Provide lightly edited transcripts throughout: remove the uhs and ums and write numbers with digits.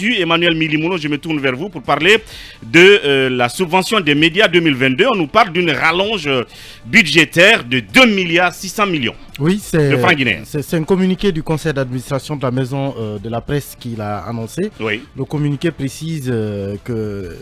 Emmanuel Milimouno, je me tourne vers vous pour parler de la subvention des médias 2022. On nous parle d'une rallonge budgétaire de 2 milliards 600 millions oui, de francs guinéens. C'est un communiqué du conseil d'administration de la maison de la presse qu'il a annoncé. Oui. Le communiqué précise que,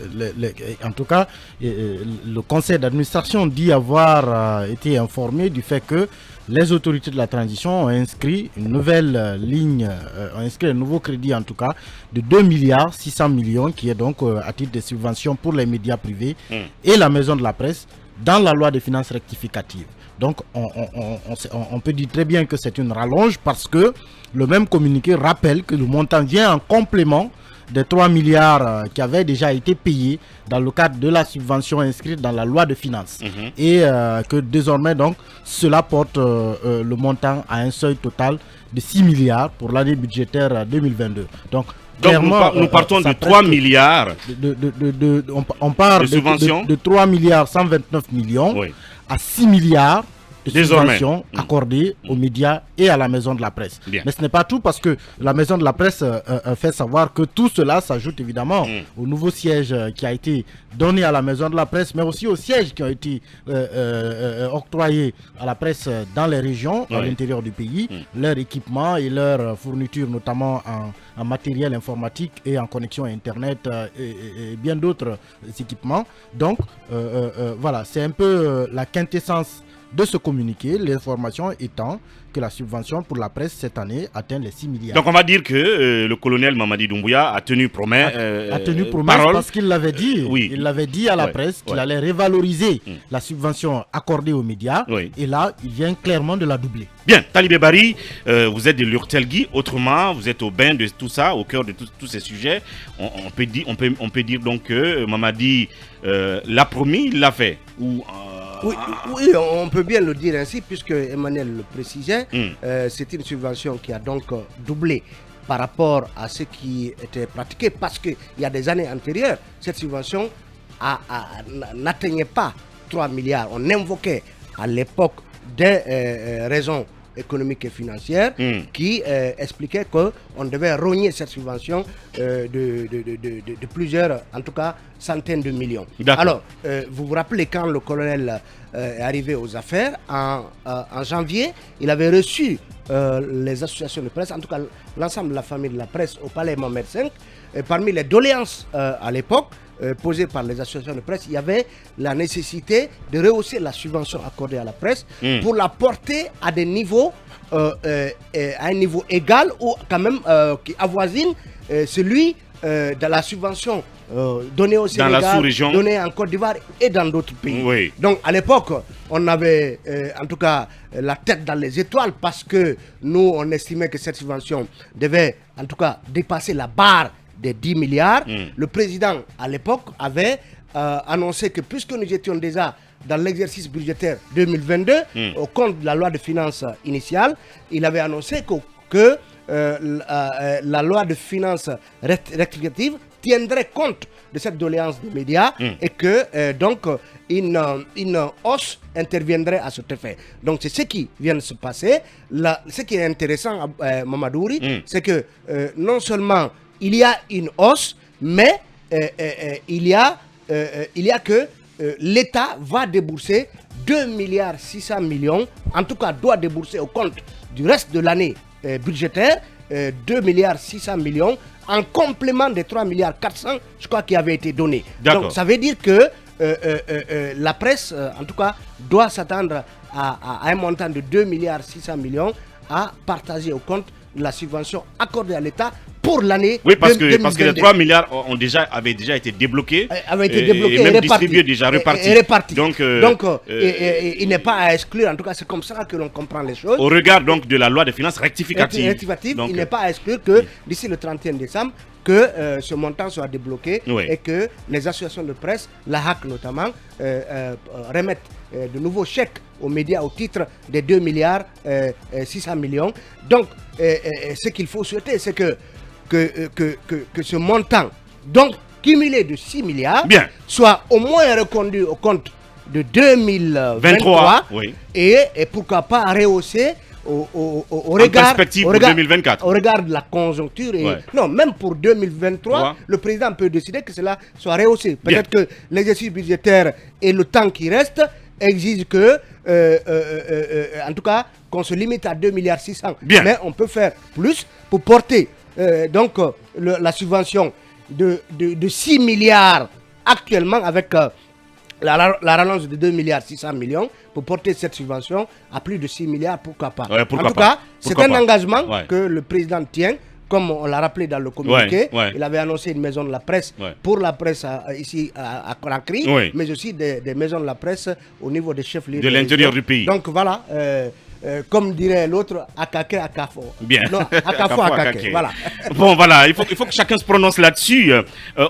en tout cas, le conseil d'administration dit avoir été informé du fait que les autorités de la transition ont inscrit une nouvelle ligne, ont inscrit un nouveau crédit en tout cas de 2 milliards 600 millions qui est donc à titre de subvention pour les médias privés et la maison de la presse dans la loi de finances rectificative. Donc on peut dire très bien que c'est une rallonge parce que le même communiqué rappelle que le montant vient en complément des 3 milliards qui avaient déjà été payés dans le cadre de la subvention inscrite dans la loi de finances. Et que désormais, donc, cela porte le montant à un seuil total de 6 milliards pour l'année budgétaire 2022. Donc nous partons de 3 milliards on part de subventions de 3 milliards 129 millions à 6 milliards de subventions accordées aux médias et à la maison de la presse. Bien. Mais ce n'est pas tout parce que la maison de la presse fait savoir que tout cela s'ajoute évidemment au nouveau siège qui a été donné à la maison de la presse, mais aussi aux sièges qui ont été octroyés à la presse dans les régions, à l'intérieur du pays, leur équipement et leur fourniture notamment en matériel informatique et en connexion Internet et bien d'autres équipements. Donc voilà, c'est un peu la quintessence de ce communiqué, l'information étant que la subvention pour la presse cette année atteint les 6 milliards. Donc on va dire que le colonel Mamadi Doumbouya a tenu promesse. A tenu promesse parole. Parce qu'il l'avait dit. Il l'avait dit à la presse qu'il allait revaloriser la subvention accordée aux médias. Et là, il vient clairement de la doubler. Bien, Talibé Bari, vous êtes de l'Urtelgui, autrement, vous êtes au bain de tout ça, au cœur de tous ces sujets. On peut dire donc que Mamadi l'a promis, il l'a fait. Oui, on peut bien le dire ainsi, puisque Emmanuel le précisait. C'est une subvention qui a donc doublé par rapport à ce qui était pratiqué, parce qu'il y a des années antérieures, cette subvention n'atteignait pas 3 milliards. On invoquait à l'époque des raisons économiques et financières qui expliquaient qu'on devait rogner cette subvention de plusieurs, en tout cas, centaines de millions. Alors, vous vous rappelez quand le colonel est arrivé aux affaires, en janvier, il avait reçu les associations de presse, en tout cas l'ensemble de la famille de la presse au palais Mohamed V. Parmi les doléances à l'époque posées par les associations de presse, il y avait la nécessité de rehausser la subvention accordée à la presse pour la porter à des niveaux, à un niveau égal ou quand même qui avoisine celui de la subvention donnée au Sénégal, donnée en Côte d'Ivoire et dans d'autres pays. Donc à l'époque, on avait en tout cas la tête dans les étoiles parce que nous, on estimait que cette subvention devait en tout cas dépasser la barre des 10 milliards. Le président à l'époque avait annoncé que puisque nous étions déjà dans l'exercice budgétaire 2022, au compte de la loi de finances initiale, il avait annoncé que la loi de finances rectificative tiendrait compte de cette doléance des médias et que donc une hausse interviendrait à cet effet. Donc c'est ce qui vient de se passer. Ce qui est intéressant, Mamadouri, c'est que non seulement il y a une hausse, mais il y a que l'État va débourser 2 milliards 600 millions, en tout cas doit débourser au compte du reste de l'année budgétaire 2 milliards 600 millions en complément des 3 milliards 400, je crois, qui avaient été donnés. Donc ça veut dire que la presse, en tout cas, doit s'attendre à un montant de 2 milliards 600 millions à partager au compte de la subvention accordée à l'État pour l'année 2022. Parce que les 3 milliards avaient déjà été débloqués, et même distribués, déjà repartis. Donc il n'est pas à exclure, en tout cas c'est comme ça que l'on comprend les choses. Au regard donc de la loi de finances rectificative. Il n'est pas à exclure que d'ici le 31 décembre, que ce montant soit débloqué et que les associations de presse, la HAC notamment, remettent de nouveaux chèques aux médias au titre des 2 milliards 600 millions. Donc ce qu'il faut souhaiter, c'est que ce montant, donc cumulé de 6 milliards, soit au moins reconduit au compte de 2023 et pourquoi pas rehaussé perspective pour 2024. Au regard de la conjoncture. Et non, même pour 2023, le président peut décider que cela soit rehaussé. Peut-être que l'exercice budgétaire et le temps qui reste exigent que, en tout cas, qu'on se limite à 2,6 milliards. Mais on peut faire plus pour porter donc la subvention de 6 milliards actuellement avec la rallonge de 2,6 milliards pour porter cette subvention à plus de 6 milliards, pourquoi pas. En tout cas, c'est un engagement que le président tient, comme on l'a rappelé dans le communiqué. Il avait annoncé une maison de la presse pour la presse ici à Conakry, mais aussi des maisons de la presse au niveau des chefs-lieux de l'intérieur du pays. Donc voilà. Comme dirait l'autre, Akake Akafo. Bien. Non, Akafo Akake. Voilà. Bon, voilà, il faut que chacun se prononce là-dessus.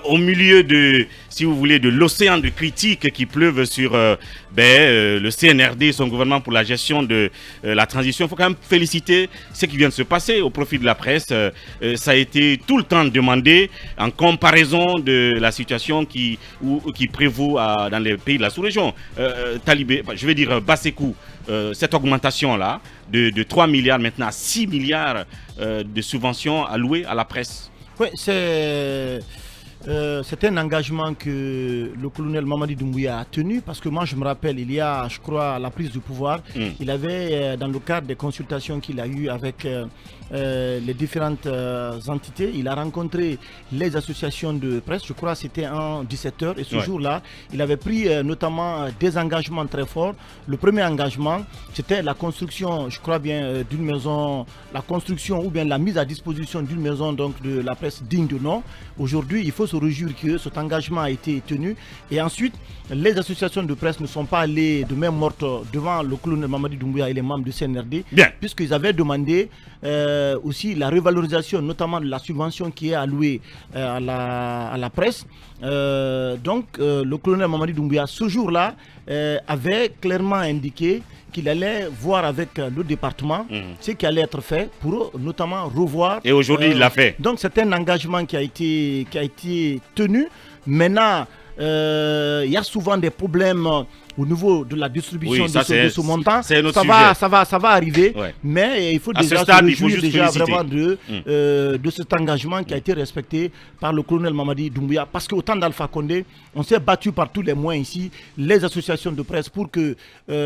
Au milieu de, si vous voulez, de l'océan de critiques qui pleuvent sur le CNRD et son gouvernement pour la gestion de la transition, il faut quand même féliciter ce qui vient de se passer au profit de la presse. Ça a été tout le temps demandé en comparaison de la situation qui prévaut dans les pays de la sous-région. Talibé, je vais dire Basekou. Cette augmentation-là de 3 milliards maintenant à 6 milliards de subventions allouées à la presse. Oui, c'est un engagement que le colonel Mamadi Doumbouya a tenu parce que moi je me rappelle, il y a, je crois, la prise du pouvoir, il avait, dans le cadre des consultations qu'il a eues avec les différentes entités, il a rencontré les associations de presse, je crois que c'était en 17h, et ce jour-là, il avait pris notamment des engagements très forts. Le premier engagement, c'était la construction, je crois bien, d'une maison, la construction ou bien la mise à disposition d'une maison donc de la presse digne de nom. Aujourd'hui, il faut se réjouir que cet engagement a été tenu. Et ensuite, les associations de presse ne sont pas allées de main morte devant le colonel Mamadi Doumbouya et les membres du CNRD, puisqu'ils avaient demandé aussi la revalorisation, notamment de la subvention qui est allouée à la presse. Donc, le colonel Mamadi Doumbouya, ce jour-là, avait clairement indiqué qu'il allait voir avec le département ce qui allait être fait pour notamment revoir. Et aujourd'hui, il l'a fait. Donc, c'est un engagement qui a été tenu. Maintenant, il y a souvent des problèmes au niveau de la distribution de ce montant. C'est notre sujet. Ça va arriver, mais il faut déjà se réjouir vraiment de cet engagement qui a été respecté par le colonel Mamadi Doumbouya, parce qu'au temps d'Alpha Condé, on s'est battu par tous les moyens ici, les associations de presse, pour que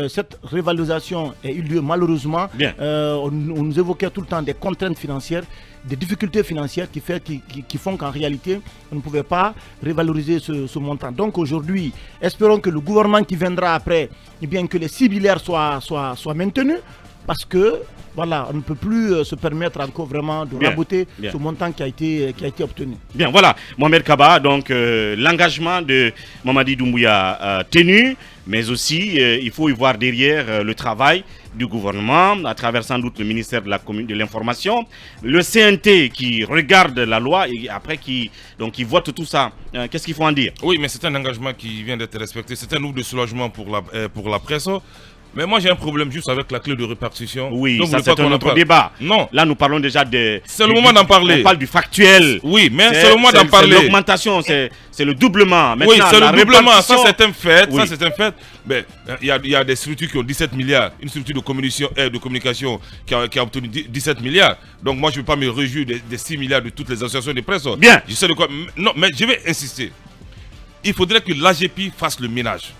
cette révalorisation ait eu lieu. Malheureusement, on nous évoquait tout le temps des contraintes financières, des difficultés financières qui font qu'en réalité, on ne pouvait pas revaloriser ce montant. Donc aujourd'hui, espérons que le gouvernement qui viendra après, eh bien, que les 6 milliards soient maintenus, parce que voilà, on ne peut plus se permettre encore vraiment de raboter ce montant qui a été obtenu. Bien, voilà, Mohamed Kaba, donc l'engagement de Mamadi Doumbouya tenu, mais aussi il faut y voir derrière le travail du gouvernement, à travers sans doute le ministère de l'Information, le CNT qui regarde la loi et après qui vote tout ça. Qu'est-ce qu'il faut en dire? Oui, mais c'est un engagement qui vient d'être respecté. C'est un ouvre de soulagement pour la presse. Mais moi j'ai un problème juste avec la clé de répartition. Oui, donc, ça c'est un autre débat. Non. Là nous parlons déjà de... C'est le moment d'en parler. On parle du factuel. Oui, mais c'est le moment d'en parler. C'est l'augmentation, c'est le doublement. Maintenant, oui, c'est le doublement, ça c'est un fait. Oui. Ça c'est un fait. Mais il y a des structures qui ont 17 milliards. Une structure de communication qui a obtenu 17 milliards. Donc moi je ne peux pas me réjouir des 6 milliards de toutes les associations de presse. Bien. Je sais de quoi. Non, mais je vais insister. Il faudrait que l'AGP fasse le ménage.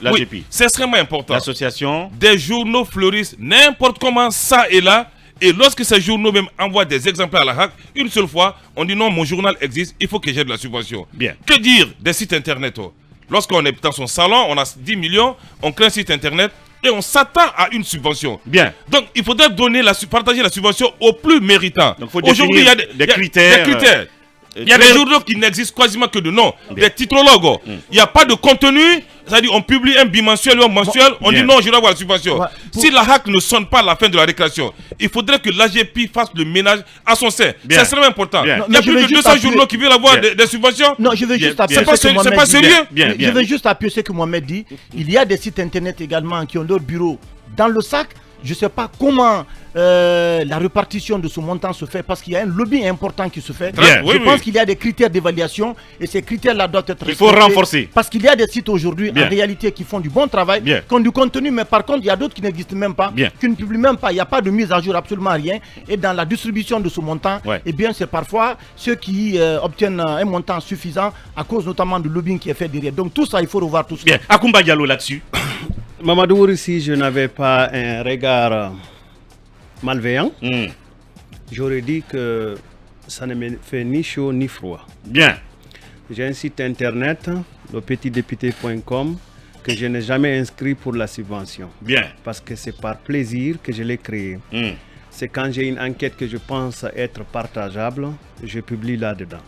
L'AGP. C'est extrêmement important. L'association. Des journaux fleurissent n'importe comment, ça et là. Et lorsque ces journaux même envoient des exemplaires à la HAC, une seule fois, on dit non, mon journal existe, il faut que j'ai de la subvention. Bien. Que dire des sites internet? Lorsqu'on est dans son salon, on a 10 millions, on crée un site internet et on s'attend à une subvention. Bien. Donc il faudrait partager la subvention aux plus méritants. Aujourd'hui, il y a des critères. Il y a des journaux qui n'existent quasiment que de nom. Des titrologues. Il n'y a pas de contenu. C'est-à-dire on publie un bimensuel ou un mensuel. On dit non, je dois avoir la subvention. Si la HAC ne sonne pas à la fin de la récréation, il faudrait que l'AGP fasse le ménage à son sein. C'est extrêmement important. Il y a plus de 200 journaux qui veulent avoir des subventions. Non, je veux juste appuyer c'est pas sérieux. Je veux juste appuyer ce que Mohamed dit. Il y a des sites internet également qui ont leur bureau dans le sac. Je ne sais pas comment la répartition de ce montant se fait parce qu'il y a un lobby important qui se fait. Je pense qu'il y a des critères d'évaluation et ces critères-là doivent être respectés. Il faut renforcer. Parce qu'il y a des sites aujourd'hui en réalité qui font du bon travail, qui ont du contenu, mais par contre il y a d'autres qui n'existent même pas, qui ne publient même pas. Il n'y a pas de mise à jour, absolument rien. Et dans la distribution de ce montant, eh bien c'est parfois ceux qui obtiennent un montant suffisant à cause notamment du lobbying qui est fait derrière. Donc tout ça, il faut revoir tout ça. Bien. Akoumba Diallo là-dessus. Mamadou, si je n'avais pas un regard malveillant, j'aurais dit que ça ne me fait ni chaud ni froid. Bien. J'ai un site internet, lepetitdéputé.com, que je n'ai jamais inscrit pour la subvention. Bien. Parce que c'est par plaisir que je l'ai créé. C'est quand j'ai une enquête que je pense être partageable, je publie là-dedans.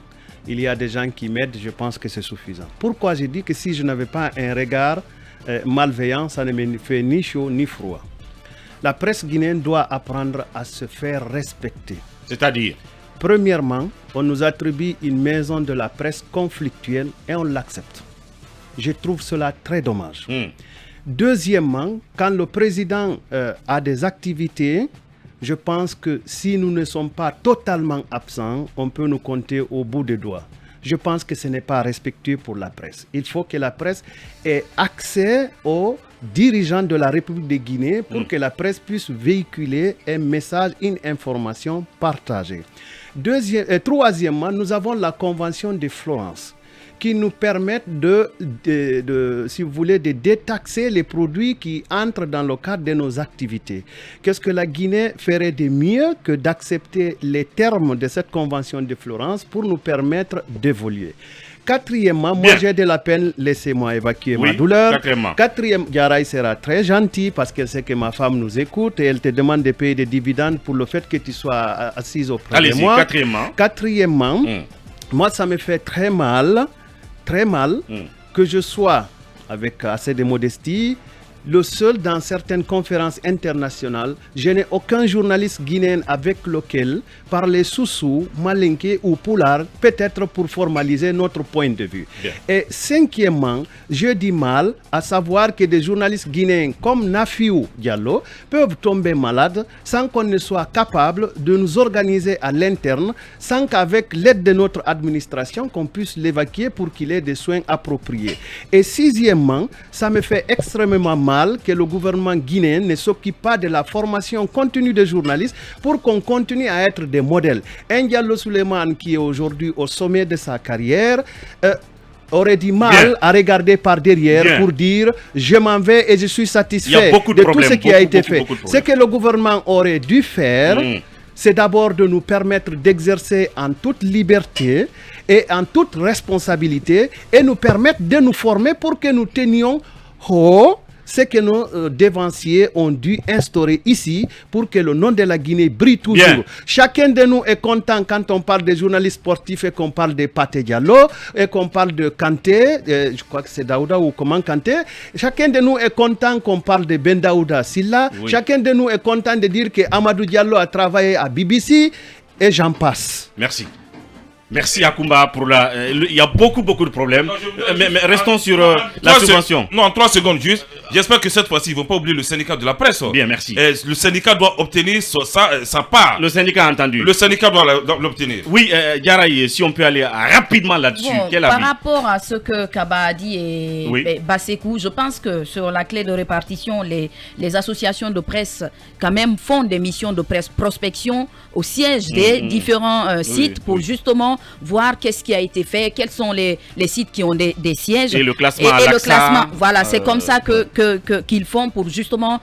Il y a des gens qui m'aident, je pense que c'est suffisant. Pourquoi j'ai dit que si je n'avais pas un regard malveillant, ça ne me fait ni chaud ni froid. La presse guinéenne doit apprendre à se faire respecter. C'est-à-dire? Premièrement, on nous attribue une maison de la presse conflictuelle et on l'accepte. Je trouve cela très dommage. Deuxièmement, quand le président a des activités, je pense que si nous ne sommes pas totalement absents, on peut nous compter au bout des doigts. Je pense que ce n'est pas respectueux pour la presse. Il faut que la presse ait accès aux dirigeants de la République de Guinée pour que la presse puisse véhiculer un message, une information partagée. Troisièmement, nous avons la Convention de Florence qui nous permettent si vous voulez, de détaxer les produits qui entrent dans le cadre de nos activités. Qu'est-ce que la Guinée ferait de mieux que d'accepter les termes de cette convention de Florence pour nous permettre d'évoluer? Quatrièmement, moi j'ai de la peine, laissez-moi évacuer ma douleur. Quatrième, Diarra sera très gentil parce qu'elle sait que ma femme nous écoute et elle te demande de payer des dividendes pour le fait que tu sois assise auprès de moi. Quatrièmement, moi ça me fait très mal que je sois, avec assez de modestie, le seul dans certaines conférences internationales. Je n'ai aucun journaliste guinéen avec lequel parler Soussou, Malinké ou Poulard, peut-être pour formaliser notre point de vue. Et cinquièmement, je dis mal à savoir que des journalistes guinéens comme Nafiou Diallo peuvent tomber malades sans qu'on ne soit capable de nous organiser à l'interne, sans qu'avec l'aide de notre administration, qu'on puisse l'évacuer pour qu'il ait des soins appropriés. Et sixièmement, ça me fait extrêmement mal que le gouvernement guinéen ne s'occupe pas de la formation continue des journalistes pour qu'on continue à être des modèles. Un Diallo Souleymane qui est aujourd'hui au sommet de sa carrière aurait du mal à regarder par derrière pour dire je m'en vais et je suis satisfait de tout ce qui a été fait. Ce que le gouvernement aurait dû faire, c'est d'abord de nous permettre d'exercer en toute liberté et en toute responsabilité et nous permettre de nous former pour que nous tenions haut ce que nos dévanciers ont dû instaurer ici pour que le nom de la Guinée brille toujours. Chacun de nous est content quand on parle des journalistes sportifs et qu'on parle de Pathé Diallo et qu'on parle de Kanté, je crois que c'est Daouda ou comment Kanté. Chacun de nous est content qu'on parle de Ben Daouda Silla. Chacun de nous est content de dire que Amadou Diallo a travaillé à BBC et j'en passe. Merci. Merci Akoumba pour la... il y a beaucoup de problèmes. Mais restons sur la subvention. Non, en 3 secondes juste. J'espère que cette fois-ci, ils ne vont pas oublier le syndicat de la presse. Bien, merci. Le syndicat doit obtenir sa part. Le syndicat a entendu. Le syndicat doit l'obtenir. Oui, Diarra, si on peut aller rapidement là-dessus. Bon, par rapport à ce que Kaba a dit et Basekou, je pense que sur la clé de répartition, les associations de presse quand même font des missions de presse prospection au siège des différents sites pour justement voir qu'est-ce qui a été fait, quels sont les sites qui ont des sièges. Et le classement et le classement, voilà, c'est comme ça qu'ils font pour justement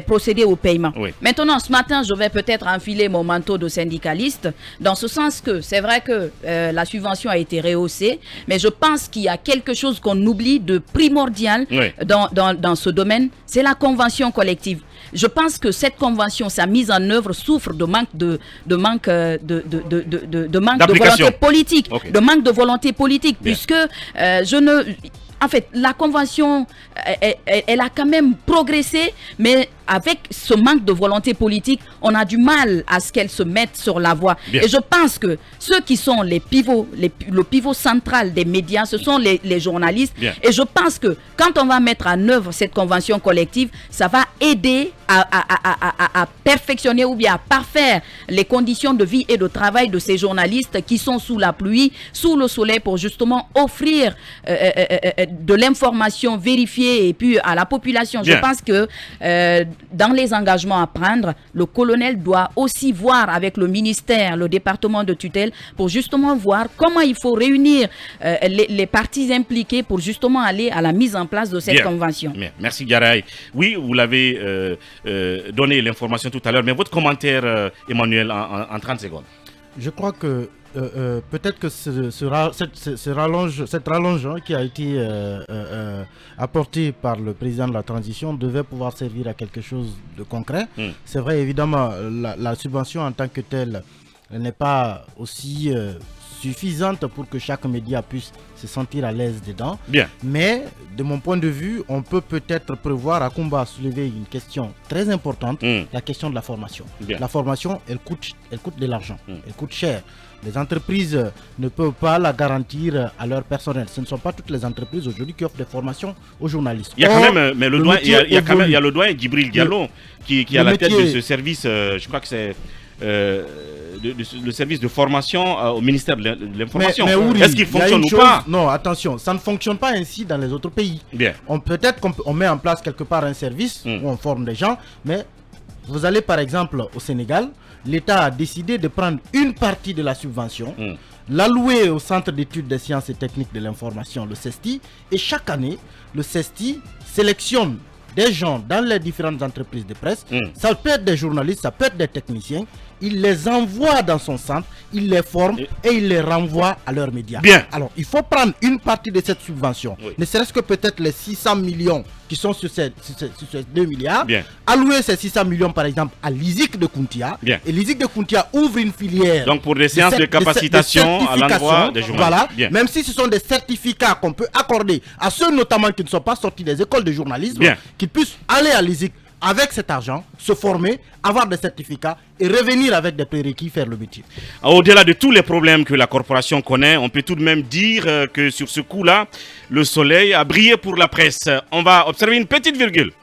procéder au paiement. Maintenant, ce matin, je vais peut-être enfiler mon manteau de syndicaliste, dans ce sens que c'est vrai que la subvention a été rehaussée, mais je pense qu'il y a quelque chose qu'on oublie de primordial dans ce domaine, c'est la convention collective. Je pense que cette convention, sa mise en œuvre souffre de manque de volonté politique, puisque en fait, la convention, elle a quand même progressé, mais avec ce manque de volonté politique, on a du mal à ce qu'elle se mette sur la voie. Bien. Et je pense que ceux qui sont les pivots, le pivot central des médias, ce sont les journalistes. Bien. Et je pense que quand on va mettre en œuvre cette convention collective, ça va aider à perfectionner ou bien à parfaire les conditions de vie et de travail de ces journalistes qui sont sous la pluie, sous le soleil, pour justement offrir de l'information vérifiée et puis à la population. Bien. Je pense que dans les engagements à prendre, le colonel doit aussi voir avec le ministère, le département de tutelle, pour justement voir comment il faut réunir les parties impliquées pour justement aller à la mise en place de cette convention. Bien. Merci Garay. Oui, vous l'avez donné l'information tout à l'heure, mais votre commentaire, Emmanuel, en 30 secondes. Je crois que peut-être que cette rallonge qui a été apportée par le président de la transition devait pouvoir servir à quelque chose de concret. C'est vrai, évidemment, la subvention en tant que telle n'est pas aussi suffisante pour que chaque média puisse se sentir à l'aise dedans. Bien. Mais de mon point de vue, on peut peut-être prévoir, Akumba a soulevé une question très importante, la question de la formation. Bien. La formation, elle coûte de l'argent, elle coûte cher. Les entreprises ne peuvent pas la garantir à leur personnel. Ce ne sont pas toutes les entreprises aujourd'hui qui offrent des formations aux journalistes. Il y a quand même, mais il y a le doyen Djibril Diallo qui est à la tête de ce service, je crois que c'est le service de formation au ministère de l'Information. Est-ce qu'il fonctionne ou pas? Non, attention, ça ne fonctionne pas ainsi dans les autres pays. Bien. Peut-être qu'on met en place quelque part un service où on forme des gens, mais vous allez par exemple au Sénégal, l'État a décidé de prendre une partie de la subvention, l'allouer au Centre d'études des sciences et techniques de l'information, le CESTI, et chaque année, le CESTI sélectionne des gens dans les différentes entreprises de presse. Ça peut être des journalistes, ça peut être des techniciens. Il les envoie dans son centre, il les forme et il les renvoie à leurs médias. Bien. Alors, il faut prendre une partie de cette subvention, ne serait-ce que peut-être les 600 millions qui sont sur ces 2 milliards, allouer ces 600 millions par exemple à l'ISIC de Kountia. Et l'ISIC de Kountia ouvre une filière. Donc pour des séances de capacitation à l'endroit des journalistes. Voilà. Même si ce sont des certificats qu'on peut accorder à ceux notamment qui ne sont pas sortis des écoles de journalisme, qu'ils puissent aller à l'ISIC avec cet argent, se former, avoir des certificats et revenir avec des prérequis faire le métier. Au-delà de tous les problèmes que la corporation connaît, on peut tout de même dire que sur ce coup-là, le soleil a brillé pour la presse. On va observer une petite virgule.